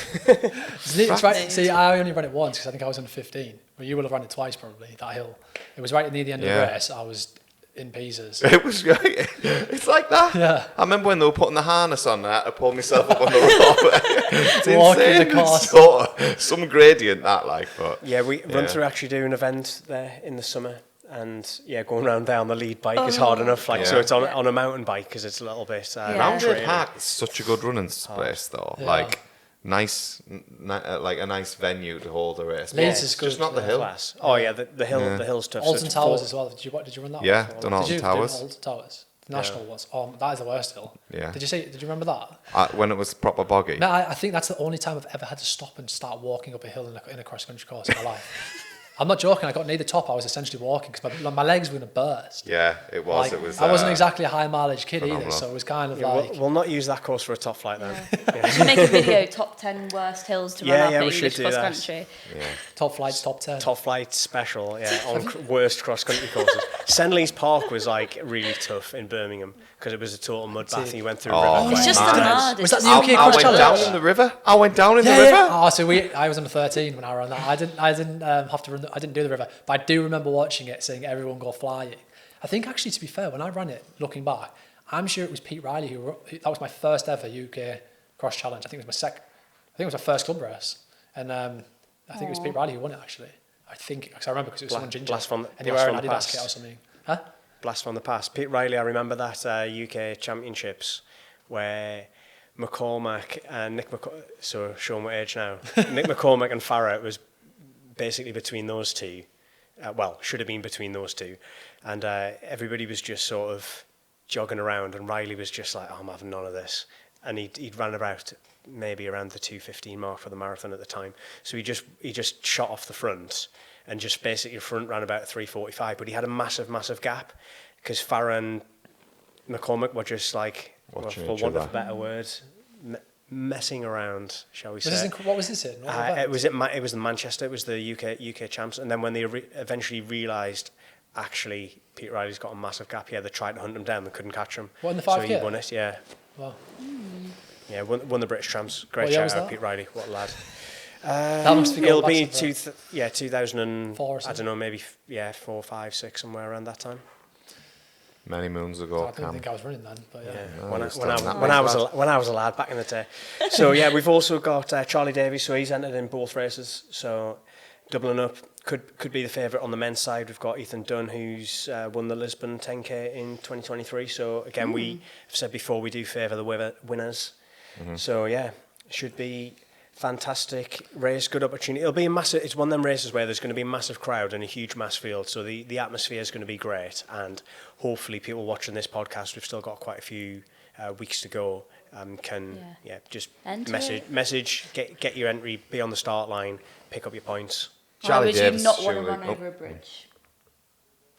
It's right. See, I only ran it once because I think I was under 15. But you will have run it twice probably, that hill. It was right near the end of Yeah. the race. I was in pieces. It was great. It's like that. Yeah. I remember when they were putting the harness on, I had to pull myself up on the rope. It's Walking insane. the course. It's sort of some gradient that, like, but Yeah, we run through actually do an event there in the summer, and going around there on the lead bike is hard enough. Like, so Yeah. it's on a mountain bike because it's a little bit. Round Yeah. Air Park is such a good running place, though. Yeah. Like like a nice venue to hold a race. Leeds But is it's just good, not the yeah. hill. Class. Oh yeah, the hill, Yeah. the hill's tough. So Alton it's Towers four- as well. Did you run that Yeah, one? done Did Alton you? Towers. Alton Towers. The national ones. Oh, that is the worst hill. Yeah. Did you remember that? When it was proper boggy. No, I think that's the only time I've ever had to stop and start walking up a hill in a cross-country course in my life. I'm not joking. I got near the top. I was essentially walking because my legs were going to burst. Yeah, it was. Like, It was. I wasn't exactly a high mileage kid either, phenomenal. so it was kind of Yeah, like. we'll not use that course for a top flight then. We should make a video, top 10 worst hills to run up Yeah, at we should English do cross that. country. Yeah. Top flights, top 10. Top flight special, on worst cross country courses. Senleys Park was like really tough in Birmingham because it was a total mud bath. And you went through a river. It's just the man. mud. Was It's that just the UK I Cross went Challenge? down in the river. I went down in the Yeah, river. yeah. Oh, so I was under 13 when I ran that. I didn't have to run. I didn't do the river, but I do remember watching it, seeing everyone go flying. I think actually, to be fair, when I ran it, looking back, I'm sure it was Pete Riley who that was my first ever UK Cross Challenge. I think it was I think it was my first club race, and I think it was Pete Riley who won it actually. I think because I remember because it was someone ginger Blast from and they were wearing the Adidas Past. kit or something. Huh? Blast from the past. Pete Riley, I remember that UK Championships where McCormack and so show my age now. Nick McCormack and Farah was basically between those two. Should have been between those two. And everybody was just sort of jogging around, and Riley was just like, I'm having none of this. And he'd ran about maybe around the 2:15 mark for the marathon at the time. So he just shot off the front and just basically front ran about 3:45. But he had a massive gap because Farah and McCormack were just like, Watching for each want of other. a better word, messing around, shall we Was say. this what was this in? What event? It was in Manchester. It was the UK champs, and then when they eventually realised, actually, Pete Riley's got a massive gap. Yeah, they tried to hunt him down, they couldn't catch him. What, in the So 5K? he won it. Yeah, Wow. yeah, won the British champs. Great What year shout was out, that? Pete Riley. What a lad. That must be It'll going be back to the- 2000 and Four or I don't know, maybe 4, 5, 6, somewhere around that time. Many moons I ago, don't Cam. think I was running then, but yeah. Yeah, No, when you're still in that I lad. was a lad back in the day. So yeah, we've also got Charlie Davies. So he's entered in both races. So doubling up could be the favourite on the men's side. We've got Ethan Dunn, who's won the Lisbon 10K in 2023. So again, we have said before we do favour the winners. So yeah, it should be fantastic race, good opportunity. It'll be a massive. It's one of them races where there's going to be a massive crowd and a huge mass field. So the atmosphere is going to be great, and hopefully people watching this podcast, we've still got quite a few weeks to go. Can just Enter message, get your entry, be on the start line, pick up your points. Why Charlie would you Davis, not want to surely. run over a bridge?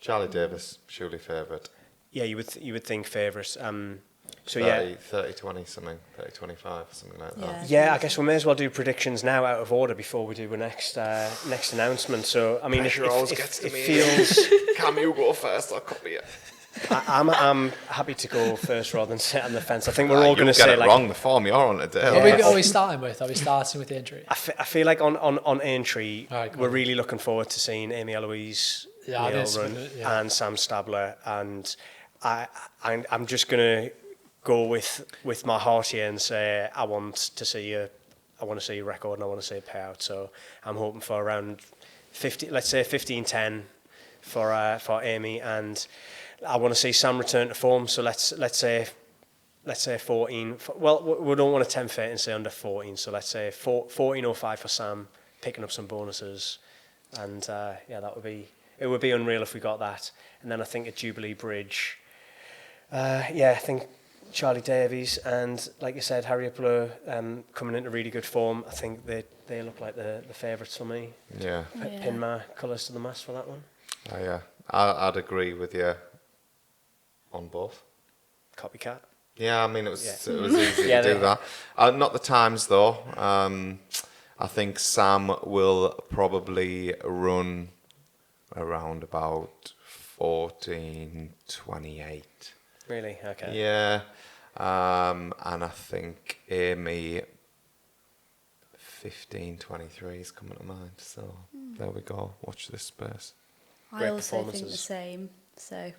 Charlie Davis, surely favourite. Yeah, you would think favourites. So 30, 20 something, 30, 25, something like that. Yeah, I guess we may as well do predictions now out of order before we do the next announcement. So I mean, Pressure always gets to it me. feels. Cam, you go first, I'll copy it. I'm happy to go first rather than sit on the fence. I think we're all going to get say it like. wrong, the form you're on today. Are we starting with the entry? I feel like on Aintree, Right, go we're on. really looking forward to seeing Amy Eloise, Yeah, Neil this run, one, yeah. and Sam Stabler, and I'm just gonna go with my heart here and say I want to see a I want to see a record and I want to see a payout. So I'm hoping for around 50, let's say 15-10 for Amy, and I want to see Sam return to form. So let's say 14. Well, we don't want to tempt fate and say under 14. So let's say 14.05 for Sam, picking up some bonuses, and it would be unreal if we got that. And then I think at Jubilee Bridge, I think Charlie Davies and, like you said, Harriet Blur coming into really good form. I think they look like the favourites for me. Yeah. Pin my colours to the mast for that one. I'd agree with you on both. Copycat. Yeah, I mean, it was easy to do that. Not the times, though. I think Sam will probably run around about 14:28. Really? Okay. Yeah. And I think Amy 15:23 is coming to mind. So there we go. Watch this space. I also think the same. So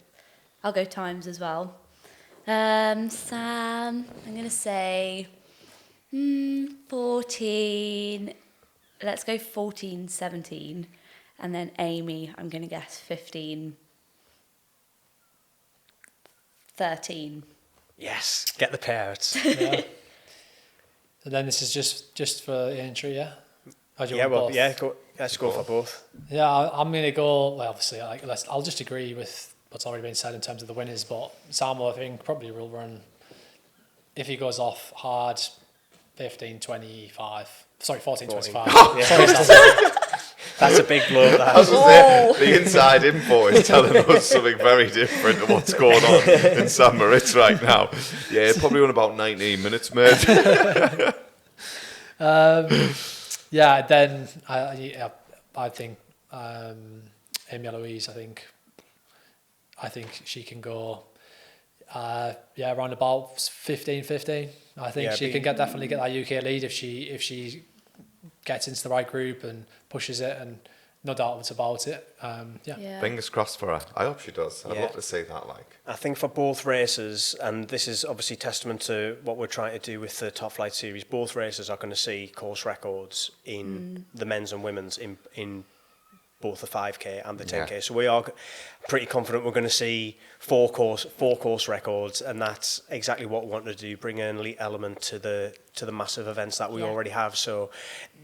I'll go times as well. Sam, I'm going to say 14. Let's go 14:17. And then Amy, I'm going to guess 15:13. Yes, get the payouts. Yeah. So then this is just for Aintree, yeah? Let's go for both. Yeah, I'm going to go, well, obviously, I'll just agree with what's already been said in terms of the winners, but Sam, I think, probably will run, if he goes off hard, 15:25. Sorry, 14:25. Sorry, that's a big blow. That. I was gonna say, the inside info is telling us something very different to what's going on in St Moritz right now. Yeah, probably on about 19 minutes, mate. Then I think Amy Eloise, I think she can go around about 15:15. I think she can definitely get that UK lead if she gets into the right group and pushes it, and no doubt about it. Fingers crossed for her. I hope she does. I'd love to see that. I think for both races, and this is obviously testament to what we're trying to do with the Top Flight series, both races are going to see course records in the men's and women's in both the 5k and the 10k. So we are pretty confident we're going to see four course records, and that's exactly what we want to do, bring an elite element to the massive events that we already have. So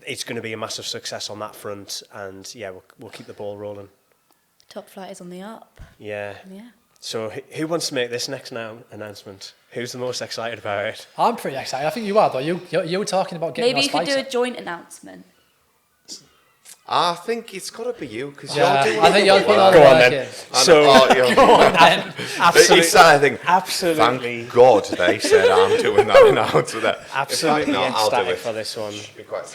it's going to be a massive success on that front, and we'll keep the ball rolling. Top Flight is on the up. Yeah. So who wants to make this next announcement? Who's the most excited about it? I'm pretty excited. I think you are, though. You were talking about getting maybe you could do a joint announcement. I think it's got to be you, because I think you're putting all the work in. So, go on then. Absolutely. Thank God they said I'm doing that announcement. Absolutely ecstatic for this one.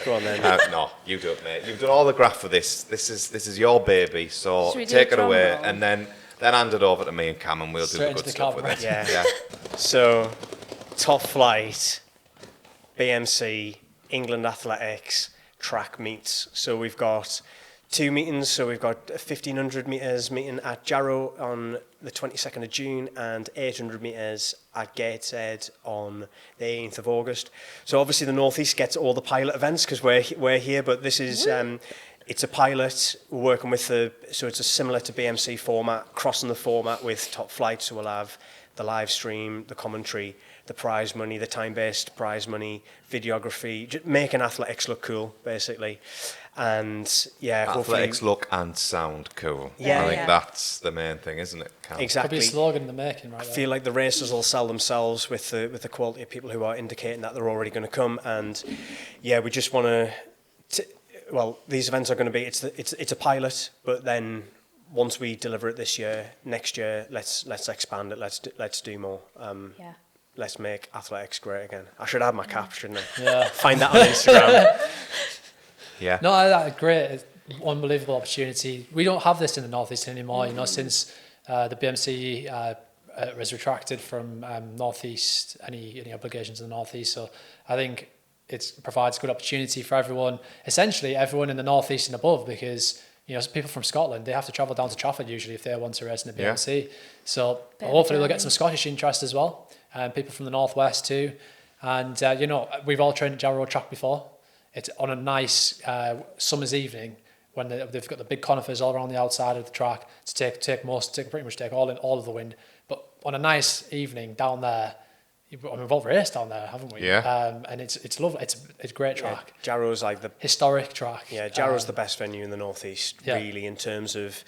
Go on then. No, you do it, mate. You've done all the graph for this. This is your baby, so take it away and then hand it over to me and Cam, and we'll do the good stuff with it. Yeah. So, Top Flight, BMC, England Athletics, track meets. So we've got 2 meetings. So we've got a 1500 metres meeting at Jarrow on the 22nd of June and 800 metres at Gateshead on the 18th of August. So obviously the Northeast gets all the pilot events because we're here, but this is it's a pilot. We're working with so it's a similar to BMC format, crossing the format with Top Flight. So we'll have the live stream, the commentary, the prize money, the time-based prize money, videography, just making athletics look cool, basically. And athletics look and sound cool. I think that's the main thing, isn't it, Cam? Exactly. Could be a slogan in the making, right? I feel like the races will sell themselves with the quality of people who are indicating that they're already going to come. And we just want to. Well, these events are going to be. It's a pilot, but then once we deliver it this year, next year, let's expand it. Let's do more. Let's make athletics great again. I should have my cap, shouldn't I? Yeah. Find that on Instagram. Yeah. No, that's great. Unbelievable opportunity. We don't have this in the Northeast anymore, since the BMC was retracted from Northeast, any obligations in the Northeast. So I think it provides good opportunity for everyone, essentially everyone in the Northeast and above, because people from Scotland, they have to travel down to Trafford usually if they want to race in the BMC. So hopefully we'll get some Scottish interest as well, people from the Northwest too. And, we've all trained at Jarrow track before. it's on a nice summer's evening when they've got the big conifers all around the outside of the track to pretty much take all of the wind. But on a nice evening down there, we've all raced down there, haven't we? Yeah. And it's lovely. It's a great track. Yeah, Jarrow's like the historic track. Yeah, Jarrow's the best venue in the northeast, really, in terms of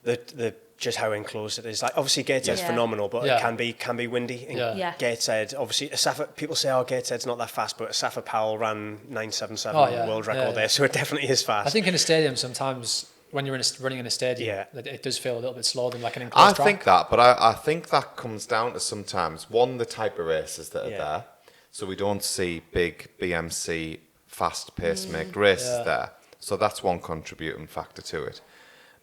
the just how enclosed it is. Like obviously Gateshead's phenomenal, but it can be windy. And Gateshead, obviously, people say, Gateshead's not that fast, but Asafa Powell ran 977 world record there, so it definitely is fast. I think in a stadium sometimes when you're running in a stadium, it does feel a little bit slower than like an enclosed track. I think that, but I think that comes down to sometimes, one, the type of races that are there. So we don't see big BMC fast-paced make races there. So that's one contributing factor to it.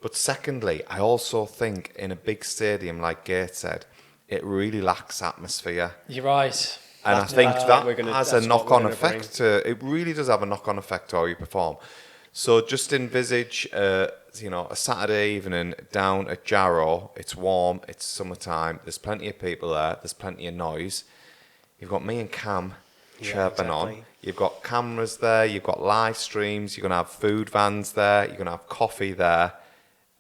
But secondly, I also think in a big stadium like Gateshead, it really lacks atmosphere. You're right. And I think that has a knock-on effect. It really does have a knock-on effect to how you perform. So just envisage, a Saturday evening down at Jarrow. It's warm. It's summertime. There's plenty of people there. There's plenty of noise. You've got me and Cam chirping on. You've got cameras there. You've got live streams. You're going to have food vans there. You're going to have coffee there.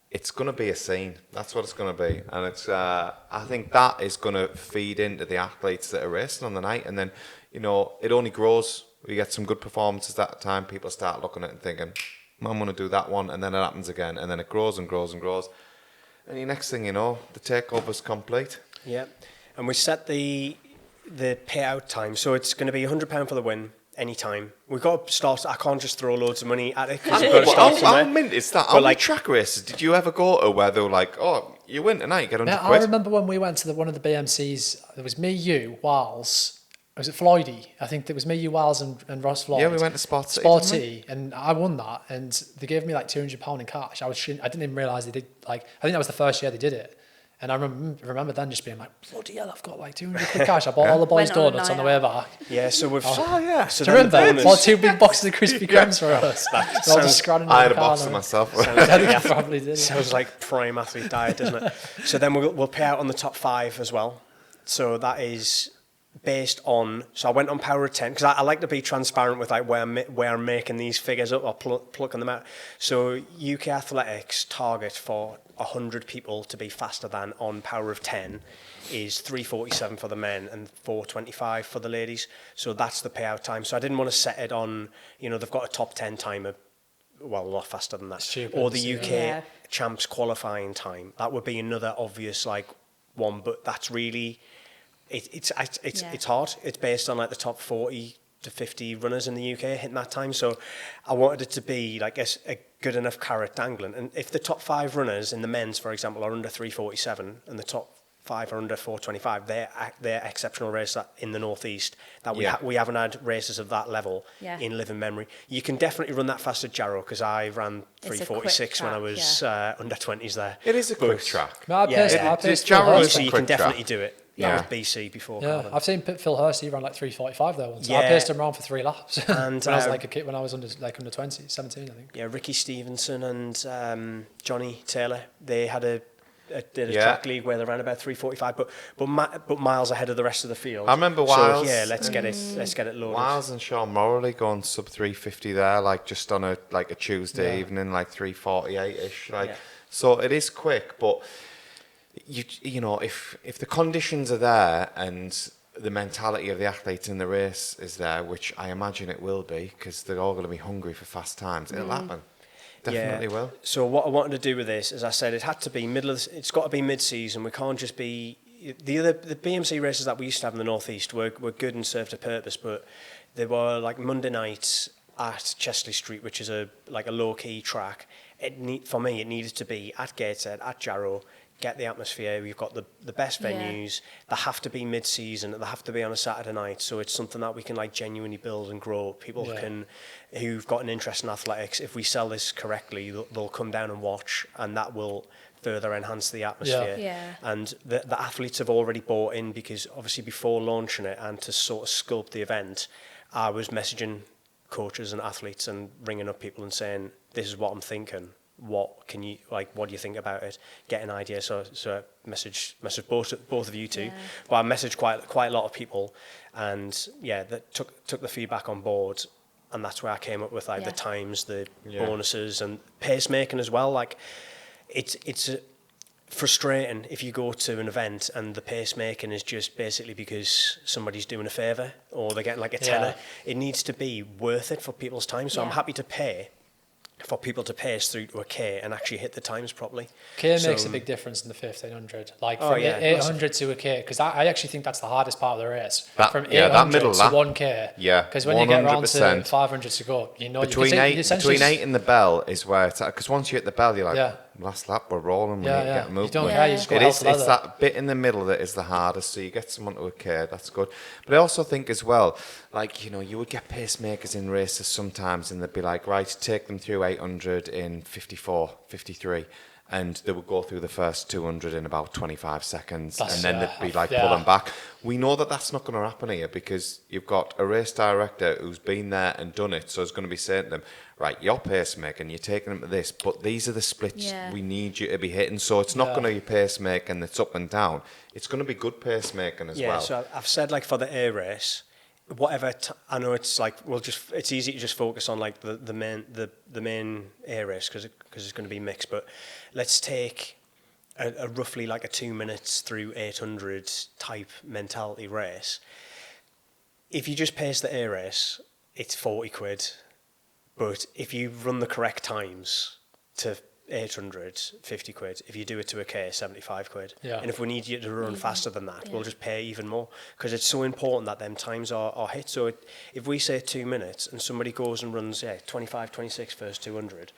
It's going to be a scene. That's what it's going to be. And it's, I think that is going to feed into the athletes that are racing on the night. And then, it only grows. We get some good performances that time. People start looking at it and thinking, I'm going to do that one. And then it happens again. And then it grows and grows and grows. And the next thing you know, the takeover's complete. Yeah. And we set the payout time. So it's going to be £100 for the win. Anytime. We've got to start. I can't just throw loads of money at it because we've got to start somewhere. How mint is that? How many track races did you ever go to where they were like, you win tonight, you get 100 quid? I remember when we went to one of the BMCs, there was me, you, Wiles. Was it Floydie? I think it was me, you, Wiles and Ross Floyd. Yeah, we went to Sporty, and I won that, and they gave me like £200 in cash. I didn't even realise they did, I think that was the first year they did it. And I remember then just being like, bloody hell, I've got like 200 quid cash. I bought all the boys' donuts on the way back. Yeah, so we've... So do you remember? Bought 2 big boxes of Krispy Kremes for us. I had a box for myself. I probably did. Sounds like prime athlete diet, doesn't it? So then we'll pay out on the top 5 as well. So that is based on... So I went on Power of 10, because I like to be transparent with like where I'm making these figures up or plucking them out. So UK Athletics target for 100 people to be faster than on Power of 10 is 3:47 for the men and 4:25 for the ladies. So that's the payout time. So I didn't want to set it on, they've got a top 10 timer, well, a lot faster than that. Stupid, or the UK champs qualifying time. That would be another obvious one, but that's really it's hard. It's based on like the top 40 to 50 runners in the UK hitting that time. So I wanted it to be like a good enough carrot dangling. And if the top 5 runners in the men's, for example, are under 3:47 and the top 5 are under 4:25, they're exceptional races in the northeast that we haven't had races of that level in living memory. You can definitely run that fast at Jarrow because I ran 3:46 when I was under 20s there. It is a quick track. Jarrow, so you can definitely do it. That was BC before. Yeah, I've seen Phil Hurst. He ran like 3:45 there once. I paced him around for 3 laps. And when I was like a kid, when I was under 20, 17, I think. Yeah, Ricky Stevenson and Johnny Taylor. They had did a track league where they ran about 3:45, but miles ahead of the rest of the field. I remember Wiles. So let's get it loaded. Wiles and Sean Morley going sub 3:50 there, like just on a Tuesday evening, like 3:48ish. So it is quick, but. If the conditions are there and the mentality of the athletes in the race is there, which I imagine it will be, because they're all going to be hungry for fast times, it'll happen. Definitely will. So what I wanted to do with this, as I said, it had to be it's got to be mid-season. We can't just be the BMC races that we used to have in the northeast were good and served a purpose, but they were like Monday nights at Chesley Street, which is a low-key track. For me, it needed to be at Gateshead, at Jarrow. Get the atmosphere. We've got the best venues. They have to be mid-season. They have to be on a Saturday night. So it's something that we can genuinely build and grow. People who've got an interest in athletics, if we sell this correctly, they'll come down and watch, and that will further enhance the atmosphere. And the athletes have already bought in, because obviously before launching it and to sort of sculpt the event, I was messaging coaches and athletes and ringing up people and saying, this is what I'm thinking. What do you think about it? Get an idea. So I message both of you two. But I messaged quite a lot of people, and that took the feedback on board. and that's where I came up with like the times, the bonuses, and pacemaking as well. Like it's frustrating if you go to an event and the pacemaking is just basically because somebody's doing a favour or they're getting like a tenner. It needs to be worth it for people's time. So I'm happy to pay for people to pace through to a K and actually hit the times properly. K makes a big difference in the 1500. Like from 800 to a K, because I actually think that's the hardest part of the race. From 800 to 1K. Yeah, because when you get around to 500 to go, you know, between 8 and the bell is where it's at. Because once you hit the bell, you're like, last lap, we're rolling. We need to get moving. You don't care, you just go it's that bit in the middle that is the hardest. So you get someone to a K, that's good. But I also think as well, like, you know, you would get pacemakers in races sometimes and they'd be like, right, take them through 800 in 54, 53. And they would go through the first 200 in about 25 seconds. And then they'd be like pulling back. We know that that's not going to happen here because you've got a race director who's been there and done it. So it's going to be saying to them, right, you're pacemaking, you're taking them to this, but these are the splits we need you to be hitting. So it's not going to be pacemaking that's up and down. It's going to be good pacemaking as well. Yeah, so I've said like for the A race, whatever I know it's like it's easy to just focus on like the main A race because it's going to be mixed, but let's take a roughly like a 2 minutes through 800 type mentality race. If you just pace the A race, it's 40 quid, but if you run the correct times to 800, 50 quid. If you do it to a K, 75 quid. And if we need you to run faster than that, we'll just pay even more because it's so important that them times are hit. So if we say 2 minutes and somebody goes and runs 25, 26 first 200,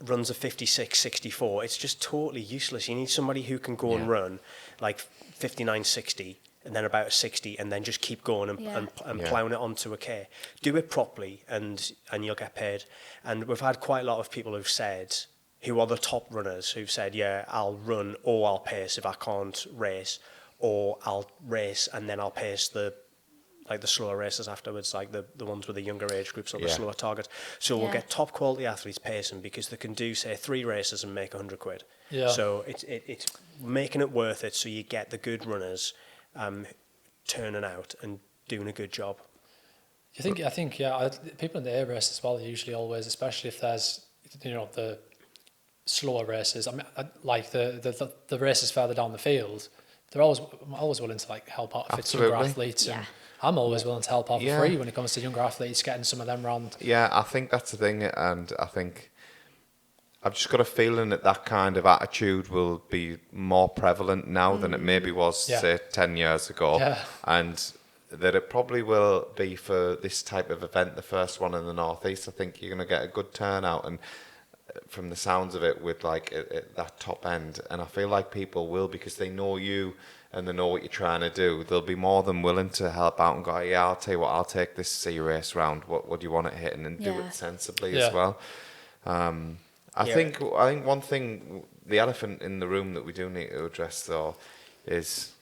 runs a 56, 64, it's just totally useless. You need somebody who can go and run like 59, 60 and then about a 60 and then just keep going and ploughing it onto a K. Do it properly and you'll get paid. And we've had quite a lot of people who've said, who are the top runners, who've said, yeah, I'll run or I'll pace if I can't race, or I'll race and then I'll pace the slower races afterwards, like the ones with the younger age groups or the slower targets. So we'll get top quality athletes pacing because they can do, say, 3 races and make 100 quid. So it's making it worth it so you get the good runners turning out and doing a good job. I think people in the A race as well usually always, especially if there's, you know, the slower races. I mean, like the races further down the field, I'm always willing to like help out if it's younger athletes. And I'm always willing to help out for free when it comes to younger athletes, getting some of them round. Yeah, I think that's the thing, and I think I've just got a feeling that kind of attitude will be more prevalent now than it maybe was, say, 10 years ago. And that it probably will be for this type of event, the first one in the Northeast. I think you're going to get a good turnout, and from the sounds of it, with like that top end, and I feel like people will, because they know you and they know what you're trying to do, they'll be more than willing to help out and go, yeah, I'll tell you what, I'll take this C race round, what do you want it hitting, and do it sensibly as well. I think one thing, the elephant in the room that we do need to address though is,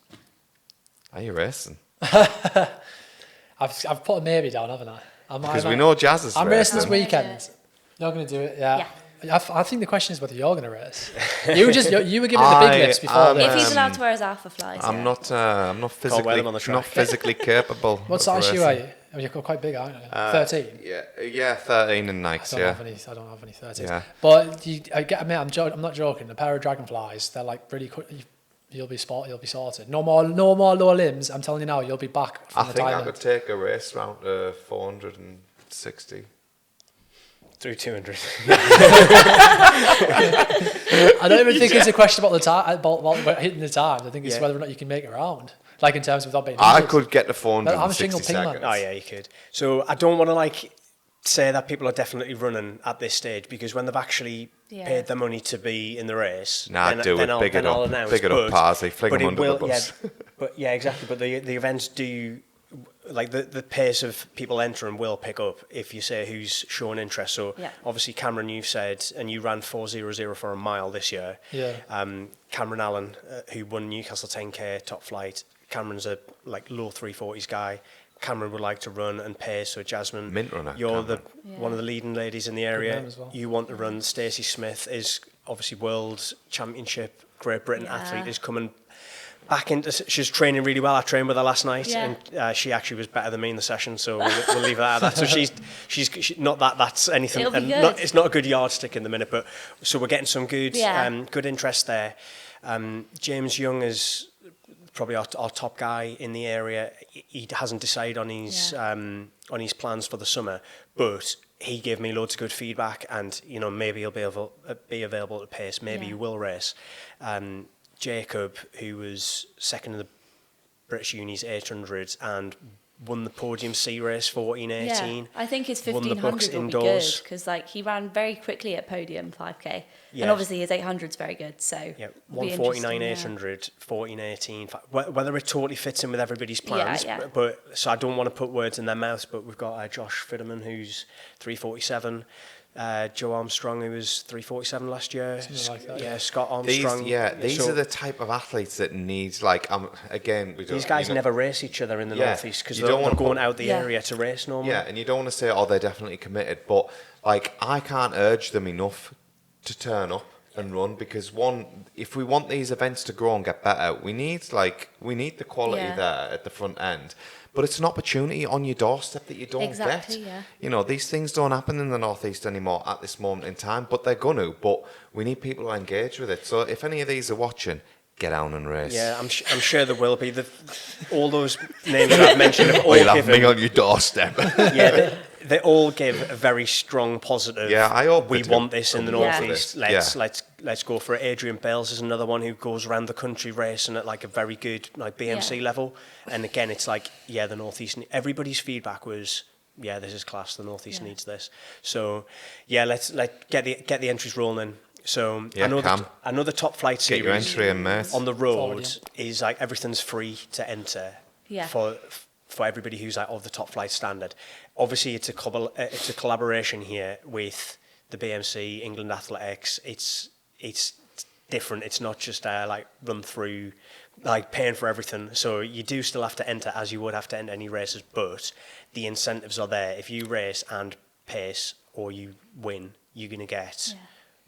are you racing? I've put a maybe down, haven't I? Because we know Jazz is I'm racing this weekend. You're going to do it, I think the question is whether you're going to race. You were giving the big lips before this. If he's allowed to wear his alpha flies. I'm not physically capable. What size shoe are you? I mean, you're quite big, aren't you? 13. Yeah, 13 in Nikes. I don't have any 13s. Yeah. But I'm not joking. A pair of dragonflies, they're like really quick. You'll be sorted. No more lower limbs. I'm telling you now, you'll be back from I think I could take a race round to 460. Through 200. I don't even think it's a question about the time, about hitting the times. I think it's whether or not you can make it around. Like in terms of without being injured. I could get to 460 seconds. Oh yeah, you could. So I don't want to like say that people are definitely running at this stage, because when they've actually paid their money to be in the race, big it up, Parsley, fling them under the bus. Exactly. But the events do. Like the pace of people entering will pick up if you say who's showing interest. So obviously Cameron, you've said, and you ran 4:00 for a mile this year. Cameron Allen, who won Newcastle 10K top flight. Cameron's a like low 340s guy. Cameron would like to run and pace. So Jasmine, mint runner. You're one of the leading ladies in the area. Well. You want to run. Stacey Smith is obviously World Championship Great Britain athlete, is coming back into. She's training really well. I trained with her last night, Yeah. and she actually was better than me in the session. So we'll leave that at that. So she's not that that's anything. It'll be and good. it's not a good yardstick in the minute, but so we're getting some good good interest there. James Young is probably our top guy in the area. He hasn't decided on his plans for the summer, but he gave me loads of good feedback, and maybe he'll be available at pace. Maybe he will race. Jacob, who was second in the British Unis 800 and won the Podium C race 14-18. Yeah, I think his won the 1500 Bucks will indoors. be good because like he ran very quickly at Podium 5k, Yeah. and obviously his 800 is very good. So Yeah, it'll be 149 interesting, 800, 14-18. Whether it totally fits in with everybody's plans, Yeah. but so I don't want to put words in their mouths. But we've got Josh Fitterman, who's 347. Joe Armstrong, who was 347 last year. Like that, yeah, Scott Armstrong. These So are the type of athletes that need again. these guys never race each other in the northeast because you they're don't wanna going put- out the area to race normally. Yeah, and you don't want to say, oh, they're definitely committed, but like I can't urge them enough to turn up and run because if we want these events to grow and get better, we need the quality there at the front end. But it's an opportunity on your doorstep that you don't Exactly, get. yeah. These things don't happen in the northeast anymore at this moment in time, but they're gonna. But we need people to engage with it. So if any of these are watching, get down and race. Yeah, I'm sure there will be. All those names that I've mentioned have all You'll have given. me on your doorstep. Yeah, they all give a very strong positive. Yeah, I hope we they do. want this in the Yeah. northeast. Let's go for it. Adrian Bales is another one who goes around the country racing at like a very good BMC level. And again, it's like the northeast. Everybody's feedback was this is class. The northeast needs this. So let's get the entries rolling. So I know the top flight series. Get your entry in, mate. On the road is like everything's free to enter. Yeah. For everybody who's of the top flight standard. Obviously, it's a collaboration here with the BMC, England Athletics. It's different. It's not just RunThrough, paying for everything. So you do still have to enter as you would have to enter any races, but the incentives are there. If you race and pace or you win, you're going to get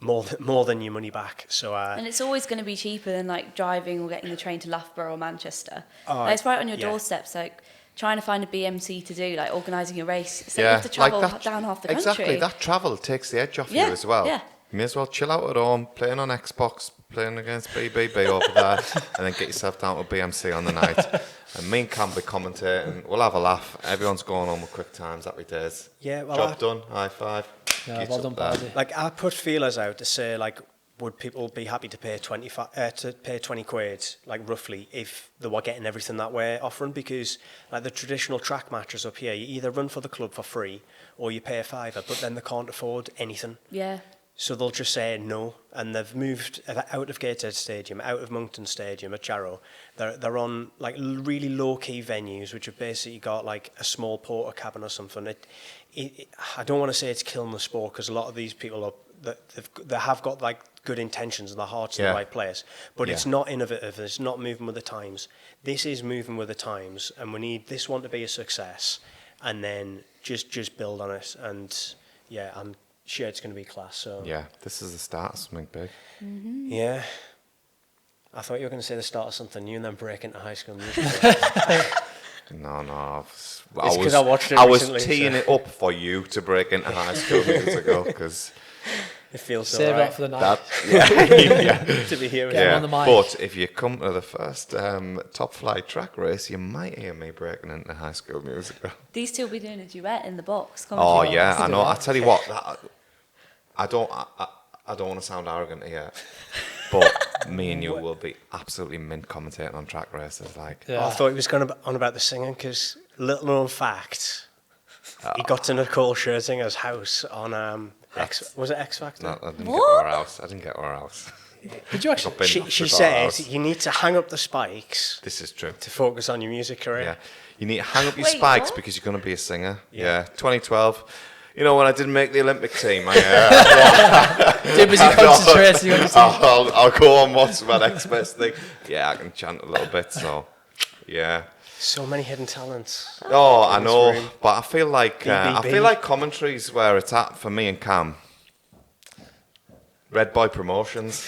more than your money back. So and it's always going to be cheaper than driving or getting the train to Loughborough or Manchester. It's right on your doorstep. So trying to find a BMC to do, organising a race. So you have to travel down half the country. Exactly, that travel takes the edge off you as well. Yeah. You may as well chill out at home, playing on Xbox, playing against BBB over there, and then get yourself down to BMC on the night. And me and Cam be commentating. We'll have a laugh. Everyone's going on with quick times. Happy days. Yeah, well, Job done. High five. Yeah, Get well up done, there. Paddy. I put feelers out to say would people be happy to pay 20 quid, roughly, if they were getting everything that we're offering? Because the traditional track matches up here, you either run for the club for free or you pay a fiver, but then they can't afford anything. Yeah. So they'll just say no, and they've moved out of Gateshead Stadium, out of Monkton Stadium at Jarrow. They're on really low key venues, which have basically got a small porter cabin or something. I don't want to say it's killing the sport because a lot of these people they have got good intentions and their heart's in the right place, but it's not innovative. It's not moving with the times. This is moving with the times, and we need this one to be a success, and then just build on it. And I'm sure it's going to be class. So Yeah, this is the start of something big. Mm-hmm. yeah. I thought you were going to say the start of something new and then break into High School Musical. No. It's 'cause I watched it recently, was teeing it up for you to break into High School Musical because It feels so Save right that for the night. to be here. Get him on the mic. But if you come to the first top flight track race, you might hear me breaking into High School Musical. These two will be doing a duet in the box. Oh commentary yeah, box. I know. I tell you what, I don't want to sound arrogant here, but me and you will be absolutely mint commentating on track races. Yeah. I thought he was going on about the singing because little known fact, he got to Nicole Scherzinger's house on was it X Factor? No, I didn't What? get her house. Did you actually? She said you need to hang up the spikes This is true. to focus on your music career. Yeah, you need to hang up your Wait, spikes what? because you're going to be a singer. Yeah, 2012. When I didn't make the Olympic team, I Too busy concentrating on yourself. I'll go on what's my next best thing. Yeah, I can chant a little bit. So, yeah. So many hidden talents. Oh, I in this know, room. but I feel like BBB. commentary's where it's at for me and Cam. Red Boy Promotions.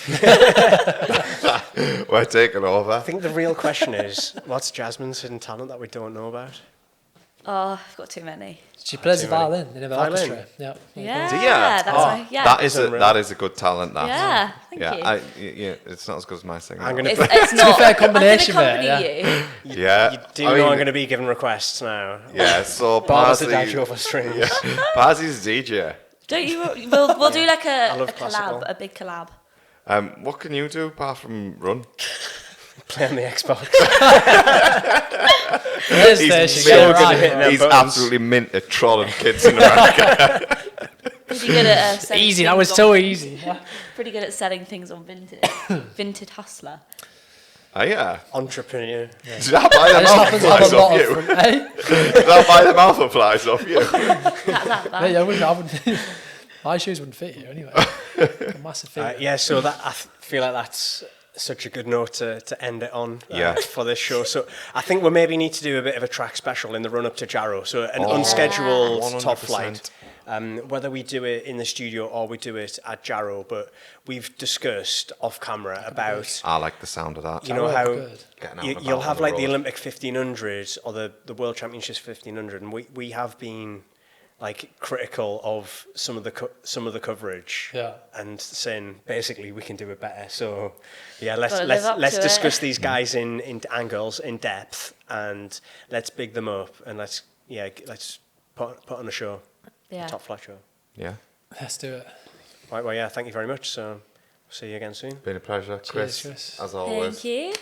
We're taking over. I think the real question is, what's Jasmine's hidden talent that we don't know about? Oh, I've got too many. She plays the Too many. violin in an Violin? orchestra. Yeah. Yeah, Do you? that's right. Yeah, That is a good talent. That. yeah. Thank you. Yeah, it's not as good as my singing. I'm gonna. It's not. fair combination, I'm gonna mate, accompany you. Yeah. You do know I'm going to be given requests now. Yeah, so Barbara's the dad Parsley, over strings. Parsley's DJ. Don't you? We'll do like I a love collab, classical. a big collab. What can you do apart from run? Play on the Xbox. He's so good at hitting them He's buttons. absolutely mint at trolling kids in America. Pretty good at selling Easy, that things was on- so easy. Pretty good at selling things on Vinted. Vinted Hustler. Oh yeah. Entrepreneur. Did I buy them I just happen to have alpha flies a off lot you? of hey? Did I buy them alpha flies off you? That Mate, I wouldn't, my shoes wouldn't fit you anyway. A massive fit. Yeah, so that feel like that's such a good note to end it on for this show. So I think we maybe need to do a bit of a track special in the run up to Jarrow. So an unscheduled 100%. top flight. Whether we do it in the studio or we do it at Jarrow, but we've discussed off camera about I like the sound of that. you know how Getting out and about you'll on have the like the road. Olympic 1500 or the World Championships 1500, and we have been like critical of some of the coverage, and saying basically we can do it better. So yeah, let's discuss these guys in angles in depth, and let's big them up, and let's put on a show, a top flight show. Yeah. Let's do it. Right, well, yeah, thank you very much. So see you again soon. Been a pleasure, Chris. Chris. As always. Thank you.